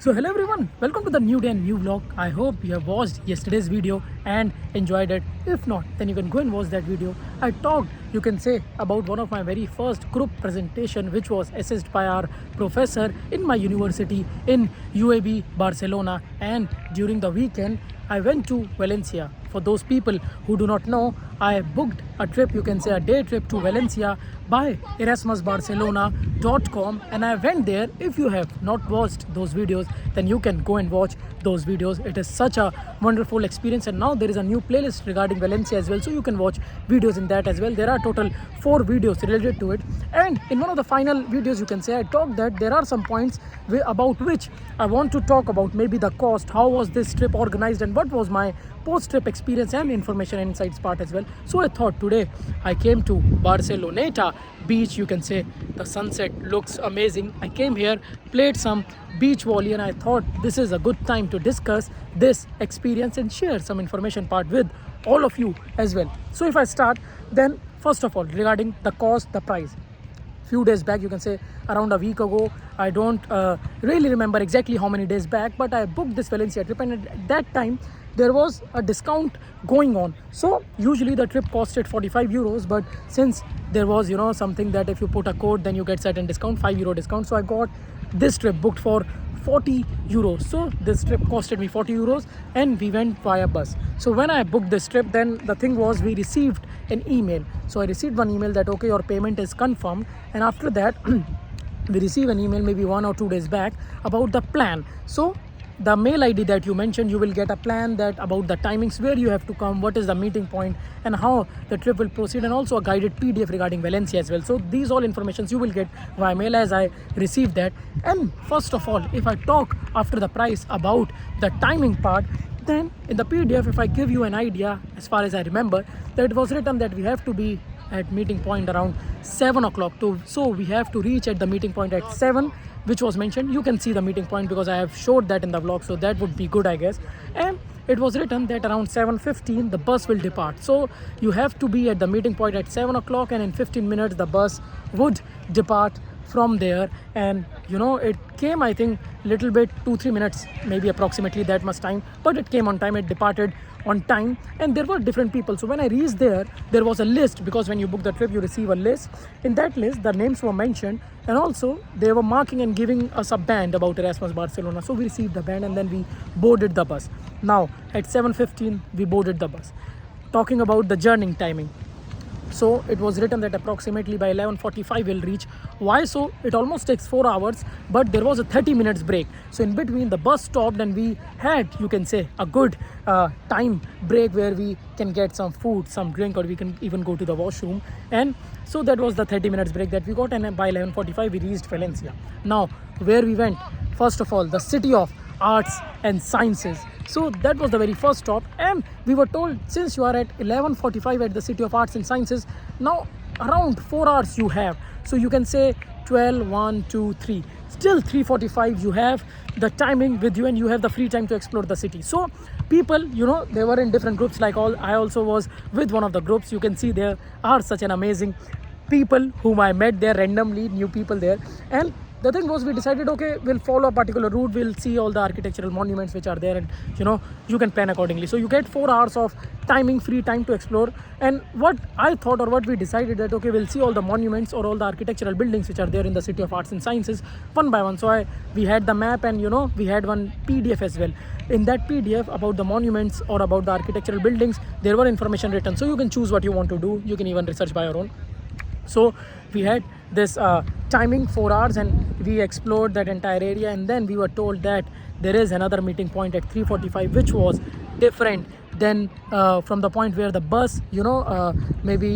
So hello everyone, welcome to the new day and new vlog. I hope you have watched yesterday's video and enjoyed it. If not, then you can go and watch that video. I talked, you can say, about one of my very first group presentation which was assessed by our professor in my university in UAB Barcelona, and during the weekend I went to Valencia. For those people who do not know, I booked a trip, you can say a day trip to Valencia by erasmusbarcelona.com, and I went there. If you have not watched those videos, then you can go and watch those videos. It is such a wonderful experience, and now there is a new playlist regarding Valencia as well, so you can watch videos in that as well. There are total 4 videos related to it, and in one of the final videos, you can say, I talked that there are some points about which I want to talk about, maybe the cost, how was this trip organized, and what was my post-trip experience and information and insights part as well. So I thought today I came to Barceloneta beach, you can say. The sunset looks amazing. I came here, played some beach volley, and I thought this is a good time to discuss this experience and share some information part with all of you as well. So if I start, then first of all, regarding the cost, the price. Few days back, you can say around a week ago, I don't really remember exactly how many days back, but I booked this Valencia trip, and at that time there was a discount going on. So usually the trip costed 45 euros, but since there was something that if you put a code then you get certain discount, 5 euro discount, so I got this trip booked for 40 euros. So this trip costed me 40 euros, and we went via bus. So when I booked this trip, then the thing was we received an email. So I received one email that okay, your payment is confirmed, and after that we receive an email maybe 1 or 2 days back about the plan. So the mail ID that you mentioned, you will get a plan that about the timings, where you have to come, what is the meeting point, and how the trip will proceed, and also a guided PDF regarding Valencia as well. So these all informations you will get via mail as I received that. And first of all, if I talk after the price about the timing part, then in the PDF, if I give you an idea, as far as I remember, that it was written that we have to be at meeting point around 7 o'clock. So we have to reach at the meeting point at 7, which was mentioned. You can see the meeting point because I have showed that in the vlog, so that would be good, I guess. And it was written that around 7:15 the bus will depart. So you have to be at the meeting point at 7 o'clock, and in 15 minutes the bus would depart from there. And it came, I think, little bit 2-3 minutes, maybe approximately that much time, but it came on time, it departed on time, and there were different people. So when I reached there was a list, because when you book the trip you receive a list. In that list the names were mentioned, and also they were marking and giving us a band about Erasmus Barcelona. So we received the band, and then we boarded the bus. Now at 7:15 we boarded the bus. Talking about the journey timing, so it was written that approximately by 11:45 we'll reach. Why so? It almost takes 4 hours, but there was a 30 minutes break. So in between the bus stopped, and we had, you can say, a good time break where we can get some food, some drink, or we can even go to the washroom. And so that was the 30 minutes break that we got, and by 11:45 we reached Valencia. Now where we went, first of all, the City of Arts and Sciences. So that was the very first stop, and we were told, since you are at 11:45 at the City of Arts and Sciences, now around 4 hours you have. So you can say 12, 1, 2, 3. Still 3:45 you have the timing with you, and you have the free time to explore the city. So people, they were in different groups. I also was with one of the groups. You can see there are such an amazing people whom I met there randomly, new people there. And the thing was, we decided, okay, we'll follow a particular route, we'll see all the architectural monuments which are there, and you can plan accordingly. So you get 4 hours of timing, free time to explore. And what I thought, or what we decided, that okay, we'll see all the monuments or all the architectural buildings which are there in the City of Arts and Sciences one by one. So we had the map, and we had one PDF as well. In that PDF about the monuments or about the architectural buildings, there were information written, so you can choose what you want to do. You can even research by your own. So we had this timing 4 hours, and we explored that entire area. And then we were told that there is another meeting point at 3:45, which was different than from the point where the bus maybe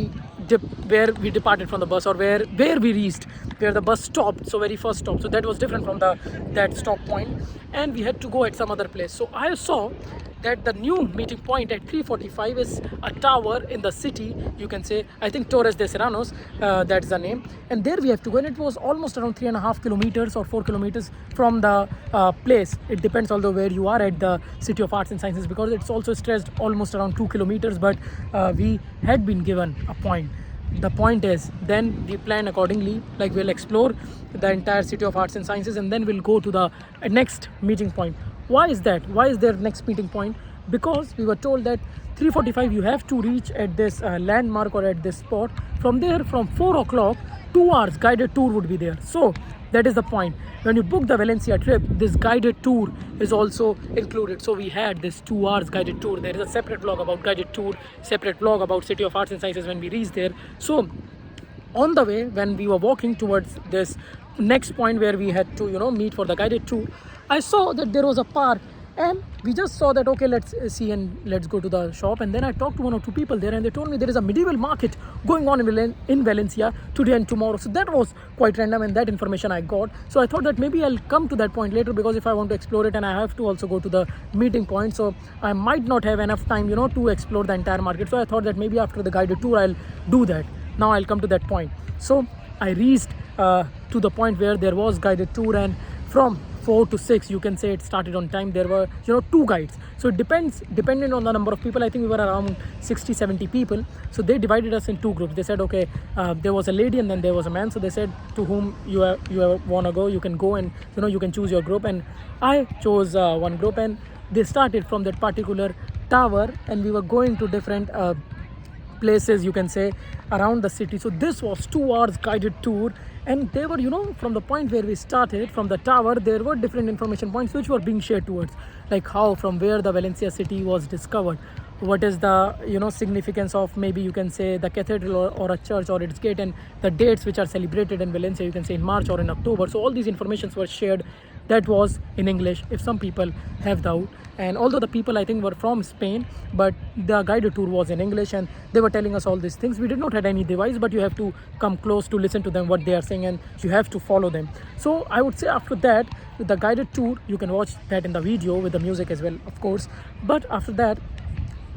where we departed from the bus, or where we reached, where the bus stopped. So very first stop, so that was different from that stop point, and we had to go at some other place. So I saw that the new meeting point at 3:45 is a tower in the city, you can say, I think Torres de Serranos, that's the name, and there we have to go. And it was almost around 3.5 kilometers or 4 kilometers from the place. It depends although where you are at the City of Arts and Sciences, because it's also stretched almost around 2 kilometers, but we had been given a point. the point is, then we plan accordingly, like we'll explore the entire City of Arts and Sciences, and then we'll go to the next meeting point. Why is that? Why is there next meeting point? Because we were told that 3:45 you have to reach at this landmark or at this spot. From there, from 4 o'clock, 2 hours guided tour would be there. So that is the point. When you book the Valencia trip, this guided tour is also included. So we had this 2 hours guided tour. There is a separate vlog about guided tour, separate vlog about City of Arts and Sciences when we reached there. So on the way, when we were walking towards this next point where we had to meet for the guided tour, I saw that there was a park, and we just saw that, okay, let's see and let's go to the shop. And then I talked to 1 or 2 people there, and they told me there is a medieval market going on in Valencia today and tomorrow. So that was quite random, and that information I got. So I thought that maybe I'll come to that point later, because if I want to explore it, and I have to also go to the meeting point, so I might not have enough time to explore the entire market. So I thought that maybe after the guided tour I'll do that. Now I'll come to that point. So I reached to the point where there was guided tour, and from 4 to 6 you can say it started on time. There were 2 guides, so it depending on the number of people. I think we were around 60-70 people. So they divided us in 2 groups. They said, okay, there was a lady and then there was a man. So they said, to whom you want to go, you can go, and you can choose your group. And I chose one group, and they started from that particular tower, and we were going to different places, you can say, around the city. So this was 2 hours guided tour, and they were from the point where we started from the tower, there were different information points which were being shared towards, like how, from where the Valencia city was discovered, what is the significance of, maybe you can say, the cathedral or a church or its gate, and the dates which are celebrated in Valencia, you can say in March or in October. So all these informations were shared. That was in English, if some people have doubt. And although the people, I think, were from Spain, but the guided tour was in English, and they were telling us all these things. We did not have any device, but you have to come close to listen to them, what they are saying, and you have to follow them. So I would say after that, with the guided tour, you can watch that in the video with the music as well, of course. But after that,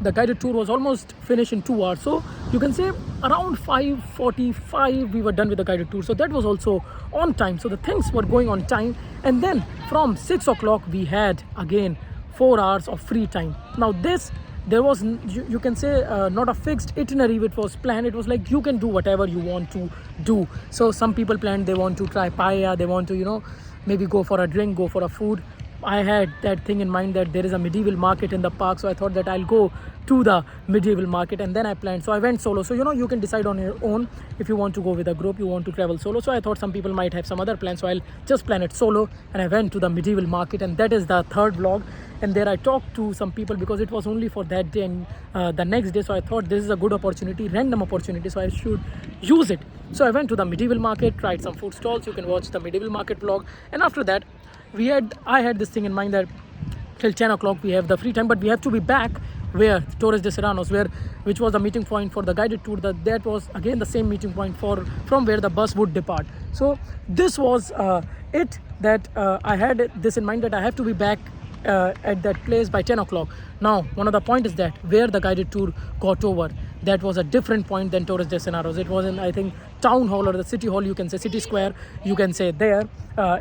the guided tour was almost finished in 2 hours. So you can say around 5:45 we were done with the guided tour. So that was also on time. So the things were going on time. And then from 6 o'clock we had again 4 hours of free time. Now this, there was, you can say, not a fixed itinerary which was planned. It was like you can do whatever you want to do. So some people planned they want to try paella, they want to maybe go for a drink, go for a food. I had that thing in mind that there is a medieval market in the park, so I thought that I'll go to the medieval market, and then I planned. So I went solo. So you can decide on your own if you want to go with a group, you want to travel solo. So I thought some people might have some other plans, so I'll just plan it solo. And I went to the medieval market, and that is the third vlog. And there I talked to some people, because it was only for that day and the next day. So I thought this is a good opportunity, random opportunity, so I should use it. So I went to the medieval market, tried some food stalls. You can watch the medieval market vlog. And after that, I had this thing in mind that till 10 o'clock we have the free time, but we have to be back where Torres de Serranos, which was the meeting point for the guided tour. That was again the same meeting point from where the bus would depart. So this was it, that I had this in mind, that I have to be back at that place by 10 o'clock. Now, one of the point is that where the guided tour got over, that was a different point than Torres de Serranos. It was in, I think, town hall or the city hall, you can say, city square, you can say, there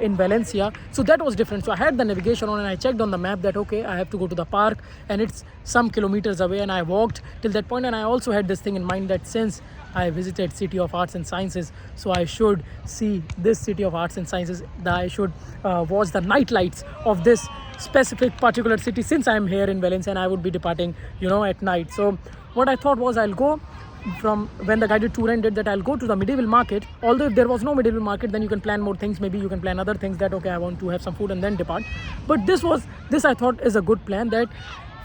in Valencia. So that was different. So I had the navigation on, and I checked on the map that, okay, I have to go to the park, and it's some kilometers away, and I walked till that point. And I also had this thing in mind that since I visited City of Arts and Sciences, so I should see this City of Arts and Sciences, that I should watch the night lights of this specific particular city, since I'm here in Valencia and I would be departing at night. So what I thought was, I'll go from when the guided tour ended, that I'll go to the medieval market. Although if there was no medieval market, then you can plan more things. Maybe you can plan other things, that okay, I want to have some food and then depart. But this I thought is a good plan, that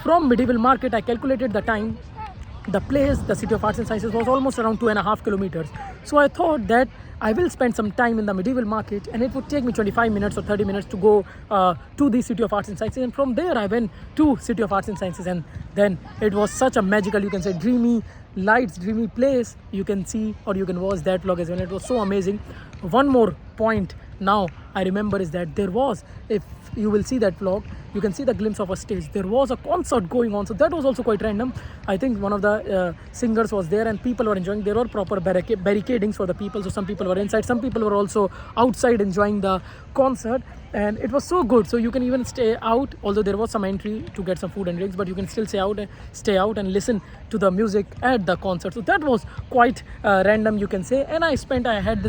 from medieval market I calculated the time. The place, the City of Arts and Sciences, was almost around 2.5 kilometers. So I thought that I will spend some time in the medieval market, and it would take me 25 minutes or 30 minutes to go to the City of Arts and Sciences. And from there I went to City of Arts and Sciences, and then it was such a magical, you can say, dreamy lights, dreamy place. You can see, or you can watch that vlog as well. It was so amazing. One more point now I remember is that there was, if you will see that vlog, you can see the glimpse of a stage. There was a concert going on, so that was also quite random. I think one of the singers was there, and people were enjoying. There were proper barricadings for the people, so some people were inside, some people were also outside enjoying the concert. and it was so good. So you can even stay out, although there was some entry to get some food and drinks, but you can still stay out and listen to the music at the concert. So that was quite random, you can say. And I had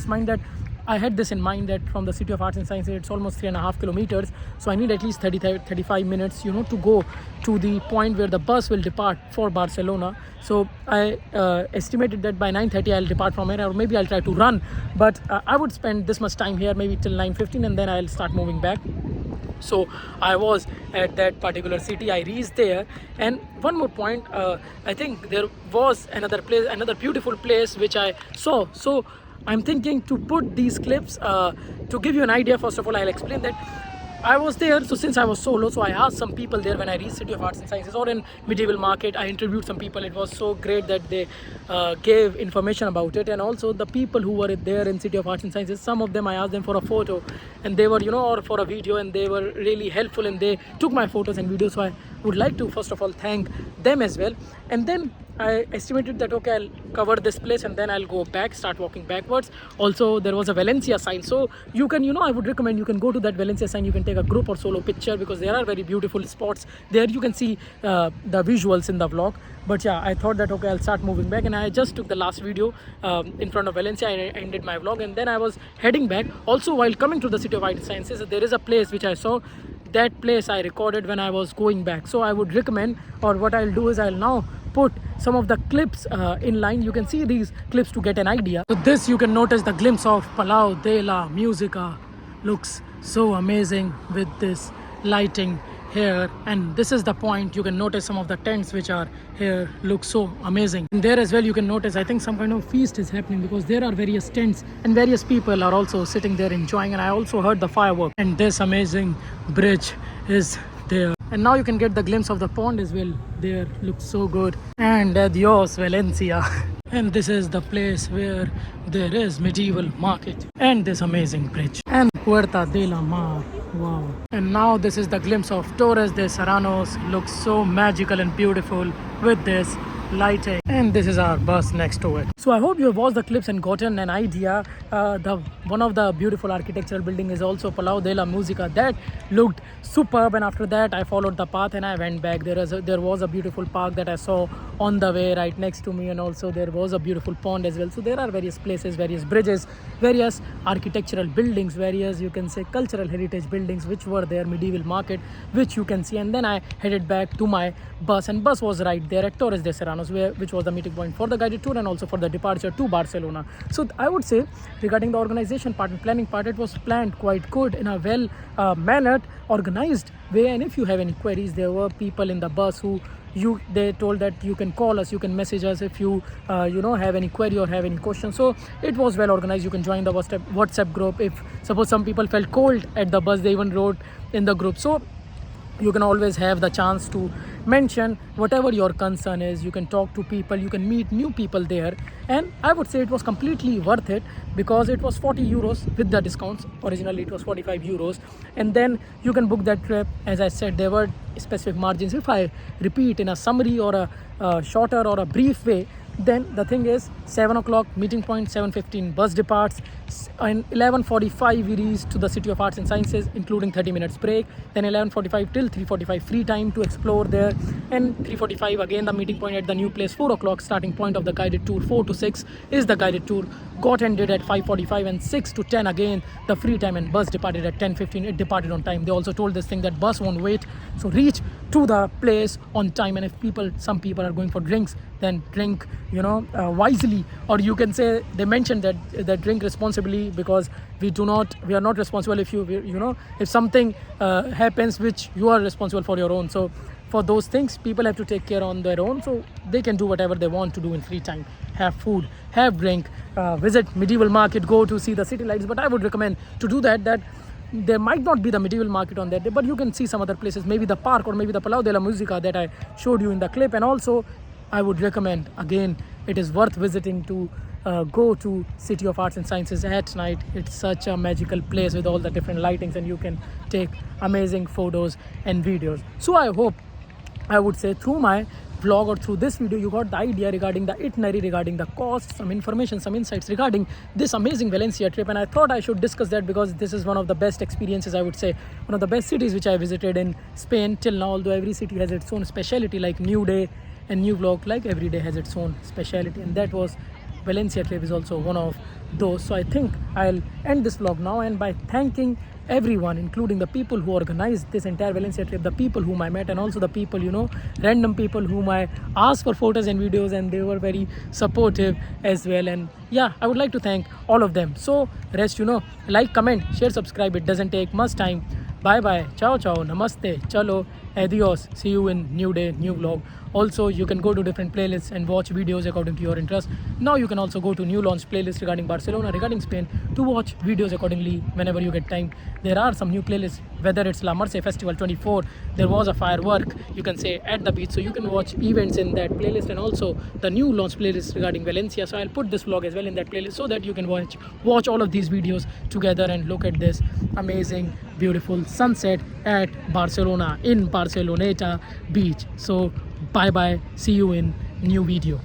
this in mind that from the City of Arts and Sciences, it's almost 3.5 kilometers. So I need at least 35 minutes, to go to the point where the bus will depart for Barcelona. So I estimated that by 9:30 I'll depart from here, or maybe I'll try to run. But I would spend this much time here, maybe till 9:15, and then I'll start moving back. So I was at that particular city. I reached there, and one more point, I think there was another beautiful place which I saw. So I'm thinking to put these clips to give you an idea. First of all, I'll explain that I was there. So since I was solo, so I asked some people there when I reached City of Arts and Sciences or in Medieval Market. I interviewed some people. It was so great that they gave information about it. And also the people who were there in City of Arts and Sciences, some of them I asked them for a photo, and they were, or for a video, and they were really helpful, and they took my photos and videos. So I would like to first of all thank them as well. And then I estimated that okay, I'll cover this place and then I'll go back, start walking backwards. Also there was a Valencia sign, so you can, I would recommend you can go to that Valencia sign. You can take a group or solo picture, because there are very beautiful spots there. You can see the visuals in the vlog. But yeah, I thought that okay, I'll start moving back, and I just took the last video in front of Valencia. I ended my vlog, and then I was heading back. Also, while coming to the City of Arts and Sciences, there is a place which I saw. That place I recorded when I was going back. So I would recommend, or what I'll do is I'll now put some of the clips in line. You can see these clips to get an idea. So this, you can notice the glimpse of Palau de la Música. Looks so amazing with this lighting here, and this is the point. You can notice some of the tents which are here look so amazing. And there as well you can notice, I think some kind of feast is happening, because there are various tents and various people are also sitting there enjoying. And I also heard the firework, and this amazing bridge is there. And now you can get the glimpse of the pond as well. There looks so good. And adios Valencia. And this is the place where there is Medieval Market and this amazing bridge and Puerta de la Mar. Wow. And now this is the glimpse of Torres de Serranos. Looks so magical and beautiful with this lighting, and this is our bus next to it. So I hope you have watched the clips and gotten an idea. One of the beautiful architectural building is also Palau de la Música. That looked superb, and after that I followed the path and I went back. There was a beautiful park that I saw on the way right next to me, and also there was a beautiful pond as well. So there are various places, various bridges, various architectural buildings, various, you can say, cultural heritage buildings which were there, Medieval Market, which you can see. And then I headed back to my bus, and bus was right there at Torres de Serranos, which was the meeting point for the guided tour and also for the departure to Barcelona. So I would say, regarding the organization part and planning part, it was planned quite good in a well mannered, organized way. And if you have any queries, there were people in the bus who they told that you can call us, you can message us if you have any query or have any questions. So it was well organized. You can join the WhatsApp group. If suppose some people felt cold at the bus, they even wrote in the group. So you can always have the chance to mention whatever your concern is. You can talk to people, you can meet new people there. And I would say it was completely worth it, because it was 40 euros with the discounts. Originally it was 45 euros, and then you can book that trip. As I said, there were specific margins. If I repeat in a summary or a shorter or a brief way, then the thing is, 7 o'clock meeting point, 7:15 bus departs, and 11:45 we reach to the City of Arts and Sciences, including 30 minutes break. Then 11:45 till 3:45 free time to explore there, and 3:45 again the meeting point at the new place. 4 o'clock starting point of the guided tour. 4 to 6 is the guided tour. Got ended at 5:45, and 6 to 10 again the free time, and bus departed at 10:15. It departed on time. They also told this thing that bus won't wait, so reach to the place on time. And if some people are going for drinks, then drink wisely, or you can say, they mentioned that drink responsibly, because we are not responsible if something happens which you are responsible for your own. So for those things, people have to take care on their own, so they can do whatever they want to do in free time. Have food, have drink, visit Medieval Market, go to see the city lights. But I would recommend to do that there might not be the Medieval Market on that day, but you can see some other places, maybe the park or maybe the Palau de la Música that I showed you in the clip. And also I would recommend, again, it is worth visiting to go to City of Arts and Sciences at night. It's such a magical place with all the different lightings, and you can take amazing photos and videos. So I would say, through my vlog or through this video you got the idea regarding the itinerary, regarding the cost, some information, some insights regarding this amazing Valencia trip. And I thought I should discuss that because this is one of the best experiences, I would say, one of the best cities which I visited in Spain till now. Although every city has its own speciality, like New Day and New Vlog, like every day has its own speciality, and that was Valencia trip is also one of those. So I think I'll end this vlog now, and by thanking everyone, including the people who organized this entire Valencia trip, the people whom I met, and also the people, random people whom I asked for photos and videos, and they were very supportive as well. And yeah, I would like to thank all of them. So rest, like, comment, share, subscribe. It doesn't take much time. Bye bye, ciao ciao, namaste, chalo, adios. See you in new day, new vlog. Also, you can go to different playlists and watch videos according to your interest. Now you can also go to new launch playlist regarding Barcelona, regarding Spain, to watch videos accordingly whenever you get time. There are some new playlists, whether it's La Merce Festival 24, there was a firework, you can say, at the beach, so you can watch events in that playlist, and also the new launch playlist regarding Valencia. So I'll put this vlog as well in that playlist so that you can watch all of these videos together and look at this amazing, beautiful sunset at Barcelona, in Barceloneta beach. So bye bye, see you in new video.